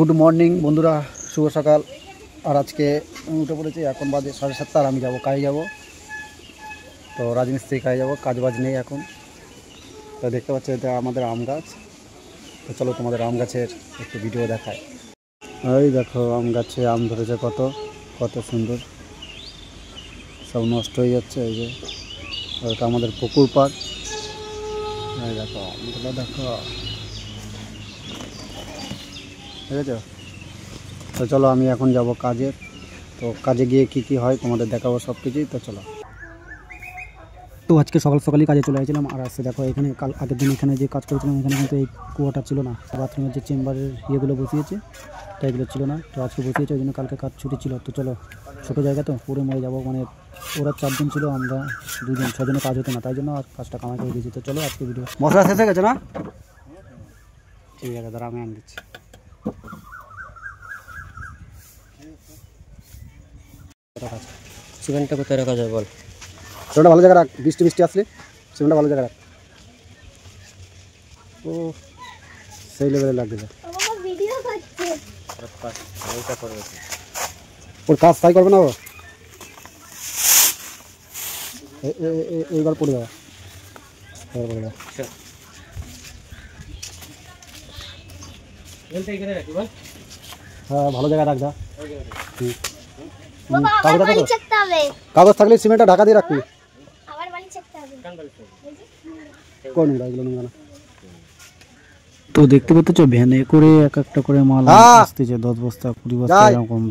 Good morning बंधुरा शुभ सकाल। और आज के उठे पड़े এখন বাজে 7:30 আর আমি যাব কাজে যাব। তো রাজমিস্ত্রি কাজে যাব, কাজ বাজ নেই এখন। তো দেখতে পাচ্ছ এটা আমাদের আম গাছ। তো চলো তোমাদের আম গাছের একটু ভিডিও দেখায়। এই দেখো আম গাছে আম ধরেছে কত কত সুন্দর, সব নষ্ট হয়ে যাচ্ছে। এই যে এটা আমাদের পুকুর পাড়। এই দেখো আমগুলো দেখো, ঠিক আছে। তো চলো আমি এখন যাব কাজে। তো কাজে গিয়ে কি হয় তোমাদের দেখাবো সব কিছুই। তো চলো। তো আজকে সকাল সকালই কাজে চলে আসছিলাম। আর আসছে দেখো এখানে কাল আগের দিন এখানে যে কাজ করেছিলাম এখানে কিন্তু এই কুয়োটা ছিল না, বাথরুমের যে চেম্বারের ইয়েগুলো বসিয়েছে তো এগুলো ছিল না। তো আজকে বসিয়েছে, ওই জন্য কালকে কাজ ছুটি ছিল। তো চলো ছোটো জায়গা তো পুরো মরে যাবো, মানে ওরা 4 জন ছিল, আমরা 2 জন, 6 জনের কাজ হতো না, তাই জন্য আর কাজটা কামাই করে দিয়েছি। তো চলো আজকে ভিডিও। মশলা শেষ হয়ে গেছে না? ঠিক আছে, দাঁড়া আমি আন দিচ্ছি। সিমেন্টটা কোথায় রাখা যায় বল? সিমেন্টটা ভালো জায়গা রাখ, বৃষ্টি আসলে সিমেন্টটা ভালো জায়গা রাখ। ও সেই লেভেলে লাগবে। ওর কাজ তাই করবে না, ও এইবার পড়ে যাওয়া। হ্যাঁ ভালো জায়গায় রাখ। যা কাগজ থাকলে সিমেন্টটা ঢাকা দিয়ে রাখবি। তো দেখতে পাচ্ছ ভ্যানে করে এক একটা করে মাল আসতেছে, 10 বস্তা 20 বস্তা এরকম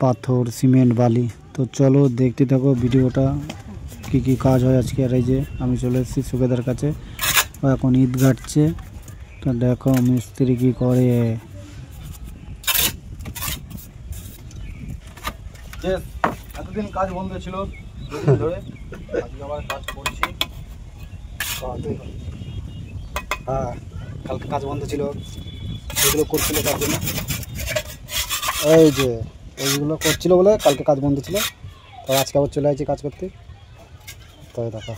পাথর সিমেন্ট বালি। তো চলো দেখতে থাকো ভিডিওটা, কি কাজ হয় আজকে। আর এই যে আমি চলে এসেছি সুবেদার কাছে, ও এখন ইট গাঁটছে। তো দেখো মিস্ত্রি কি করে। এতদিন কাজ বন্ধ ছিল, 2 দিন ধরে আজকে আবার কাজ করছি। হ্যাঁ কালকে কাজ বন্ধ ছিল, এগুলো করছিল তার জন্য। এই যে এইগুলো করছিল বলে কালকে কাজ বন্ধ ছিল, তো আজকে আবার চলে আসছি কাজ করতে। তো দেখো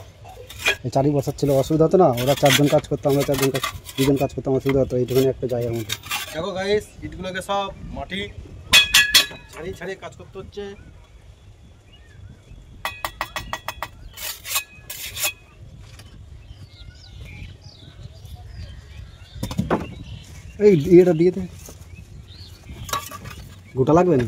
এই 4 বছর ছিল, অসুবিধা হতো না। ওরা 4 জন কাজ করতো, আমরা 2 জন কাজ করতাম, অসুবিধা হতো। এইটুখানি একটা জায়গার মধ্যে দেখো গাইস, ইটগুলোকে সব মাটি ছাড়িয়ে কাজ করতে হচ্ছে। এই এটা দিয়ে দে, গোটা লাগবে না।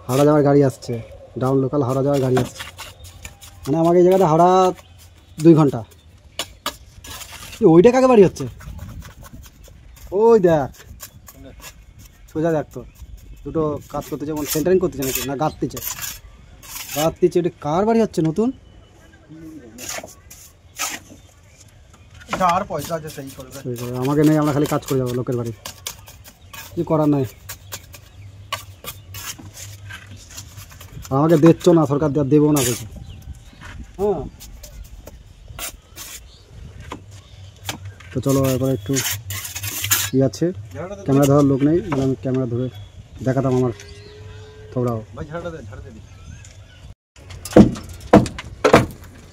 হাওড়া যাওয়ার গাড়ি আসছে, ডাউন লোকাল হাওড়া যাওয়ার গাড়ি আসছে। মানে আমাকে এই জায়গাটা হাওড়া 2 ঘন্টা। ওইটা কাকে বাড়ি হচ্ছে? ওই দেখ সোজা দেখ, তো দুটো কাজ করতেছে, মানে সেন্টারিং করতেছে নাকি না গাঁততেছে? ওটা কার বাড়ি হচ্ছে নতুন? আর পয়সা আছে সেই করবে, আমাকে নেই, আমরা খালি কাজ করে যাবো লোকের বাড়ি, কি করার নাই। আমাকে দিচ্ছ না, সরকার দেবো না কিছু। হ্যাঁ তো চলো এবার একটু ই আছে, ক্যামেরা ধরার লোক নেই, আমি ক্যামেরা ধরে দেখাতাম আমার থোড়াও।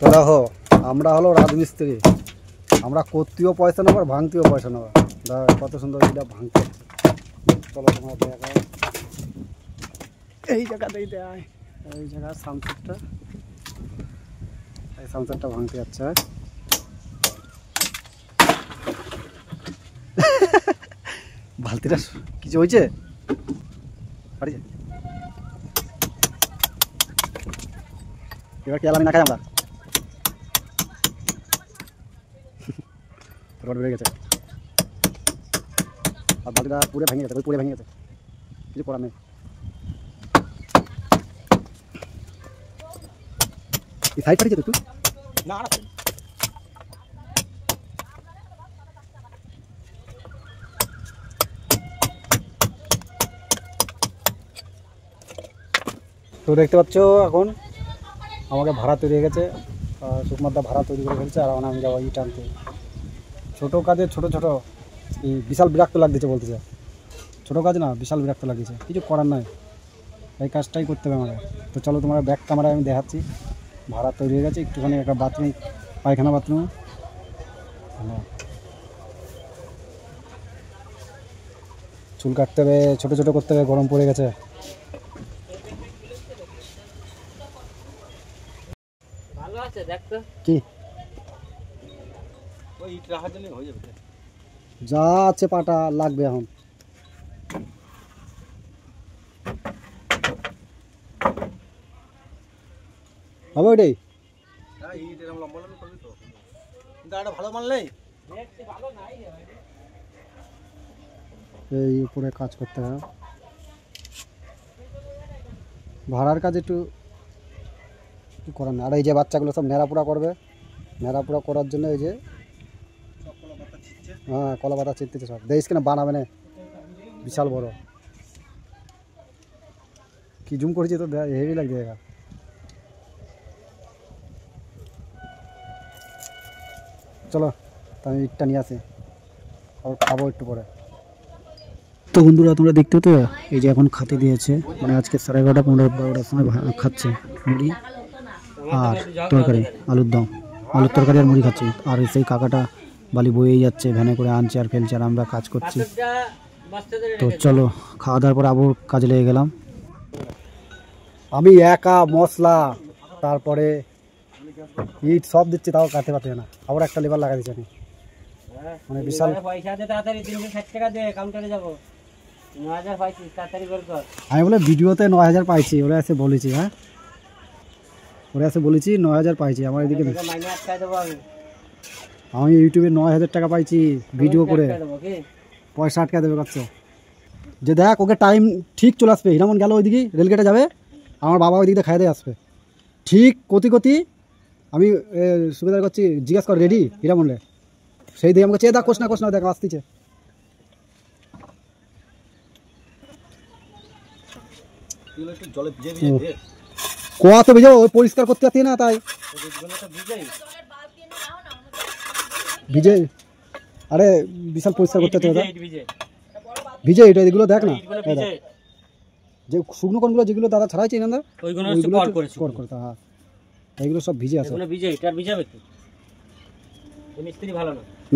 তো দেখো আমরা হলো রাজমিস্ত্রি, আমরা করতেও পয়সা নেবো আর ভাঙতেও পয়সা নেবো। কত সুন্দর এটা ভাঙতে। চলো তোমার দেখায় এই জায়গাতেই দেয়, এই জায়গার সানসেটটা, এই সানসেটটা ভাঙতে যাচ্ছে। বালতিটা কিছু হয়েছে? এবার কি আলামি না খাই আমরা? রড বেড়ে গেছে আর বালতিটা পুরো ভেঙে গেছে, পুরো ভেঙে গেছে, কিছু করার নেই। এই সাইড ফাটিছে তো একটু না। তো দেখতে পাচ্ছ এখন আমাকে ভাড়া তৈরি হয়ে গেছে, সুকুমারদা ভাড়া তৈরি করে ফেলছে। আর আমি যাবো ইট আনতে। ছোটো কাজে ছোটো বিশাল বিরক্ত লাগতেছে, বলতেছে ছোটো কাজ না, বিশাল বিরক্ত লাগতেছে, কিছু করার নয়, এই কাজটাই করতে হবে আমাদের। তো চলো তোমার ব্যাক ক্যামেরায় আমি দেখাচ্ছি। ভাড়া তৈরি হয়ে গেছে, একটুখানি একটা বাথরুম, পায়খানা বাথরুম। চুল কাটতে হবে, ছোট ছোট করতে হবে, গরম পড়ে গেছে। ভালো আছে দেখ তো কি ওই ইট রাখার জন্য হয়ে যাবে। যা আছে পাটা লাগবে এখন। হবে ওইটাই। হ্যাঁ ইট এরকম লম্বা লম্বা করবি তো, কিন্তু একটা ভালো মাল নেই। ভালো নাই এই উপরে কাজ করতে হবে, ভাড়ার কাজ একটু করার না। আর এই যে বাচ্চাগুলো সব নেড়াপোড়া করবে, নেড়াপোড়া করার জন্য এই যে হ্যাঁ কলা পাতা চিনতেছে সব। দেখিস কিনা বানাবে না, বিশাল বড়। কি জুম করেছি তো হেভি লাগবে। চলো তো আমি ইটটা নিয়ে আসি, আবার খাবো একটু পরে। তো বন্ধুরা তোমরা দেখতে তো এই যে এখন খাতে দিয়েছে, মানে আজকে 11:30 15-12টার সময় খাচ্ছে মুড়ি আর তরকারি, আলুর দম, আলুর তরকারি আর মুড়ি খাচ্ছি। আর সেই কাকাটা বালি বয়েই যাচ্ছে, ভ্যানে করে আনছে আর ফেলছে, আর আমরা কাজ করছি। তো চলো খাওয়া দাওয়ার পর আবার কাজে লেগে গেলাম। আমি একা মশলা তারপরে ইট সব দিচ্ছি, তাও কাটতে পারছে না। আবার একটা লেবার লাগা দিচ্ছি আমি, মানে বিশাল পয়সা দে তাড়াতাড়ি, 360 টাকা দে, কাউন্টারে যাবো। 9000 পাইছিস, তাড়াতাড়ি বের কর। আমি বলে ভিডিওতে 9000 পাইছি, ওরা এসে বলেছি। হ্যাঁ ওরা এসে বলেছি 9000 পাইছি। আমার এদিকে মাইনে আটকায় দেবো আমি ইউটিউবে 9000 টাকা পাইছি ভিডিও করে, দেবো কি পয়সা আটকা দেবে কাছে। যে দেখ ওকে টাইম ঠিক চলে আসবে। হিরামন গেল ওইদিকে রেলগেটে যাবে, আমার বাবা ওই দিকে খাইয়ে দিয়ে আসবে ঠিক কতি। আমি সুবিধা করছি, জিজ্ঞাসা কর রেডি হিরামনরে, সেই দিয়ে আমাকে চেয়ে দেখ, কোশ না দেখ আসতেছে। জলে ভিজে কোয়া তো ভিজে, ওই পরিষ্কার করতে পারতি না, তাই ভিজে। আরে বিশাল পরিষ্কার করতে হচ্ছে ভিজে। এটা এগুলো দেখ না, যে শুকনো কোনগুলো যেগুলো দাদা ছাড়াইছে না ওইগুলো করতে। হ্যাঁ এইগুলো সব ভিজে আছে।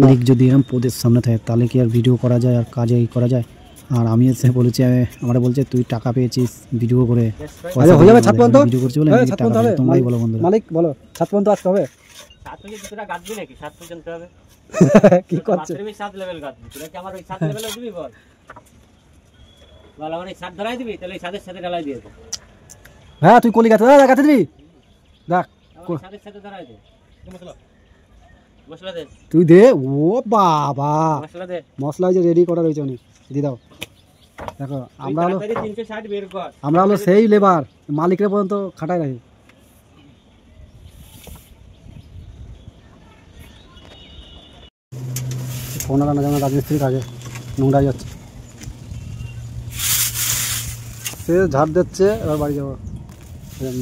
মালিক যদি এরকম পদের সামনে থাকে তাহলে কি আর ভিডিও করা যায় আর কাজে করা যায়? আর আমি এসে বলেছি, আমরা বলছে তুই টাকা পেয়েছিস ভিডিও করে, হয়ে যাবে 7 পর্যন্ত ভিডিও করছি বলে তোমরাই বলো বন্ধুরা। মালিক বলো 7 পর্যন্ত আসতে হবে। 7 পর্যন্ত তোরা গাঁদবি নাকি? 7 পর্যন্ত হবে কি করছিস? তুমি 7 লেভেল গাঁদবি, তোরা কি আমার ওই 7 লেভেলে দিবি? বল আমার এই 7 ঢালাই দিবি, তাহলে এই 7-এর সাথে ঢালাই দিয়ে দে। হ্যাঁ তুই কলি গাছ গাছে দিবি, দেখ 7-এর সাথে ঢালাই দে। মশলা দে, তুই দে। ও বাবা মশলা দে, মশলা যে রেডি করা রয়েছে অনেক, দিয়ে দাও। দেখো আমরা হলো 360 বের কর, আমরা হলো সেই লেবার, মালিকের পর্যন্ত খাটাই রাখি। ফোন আনা যেমন রাজমিস্ত্রির কাজে নোংরা যাচ্ছে, সে ঝাড় দিচ্ছে। এবার বাড়ি যাবো,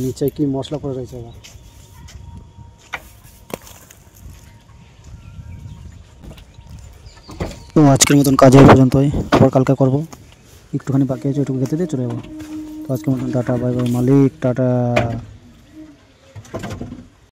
নিচে কি মশলা করে রয়েছে। এবার তো আজকের মতন কাজ এই পর্যন্তই, আবার কালকে করবো। একটুখানি বাকি আছে, ওইটুকু খেতে দিয়ে চলে যাবো। তো আজকের মতন টাটা, বাই বাই মালিক, টাটা।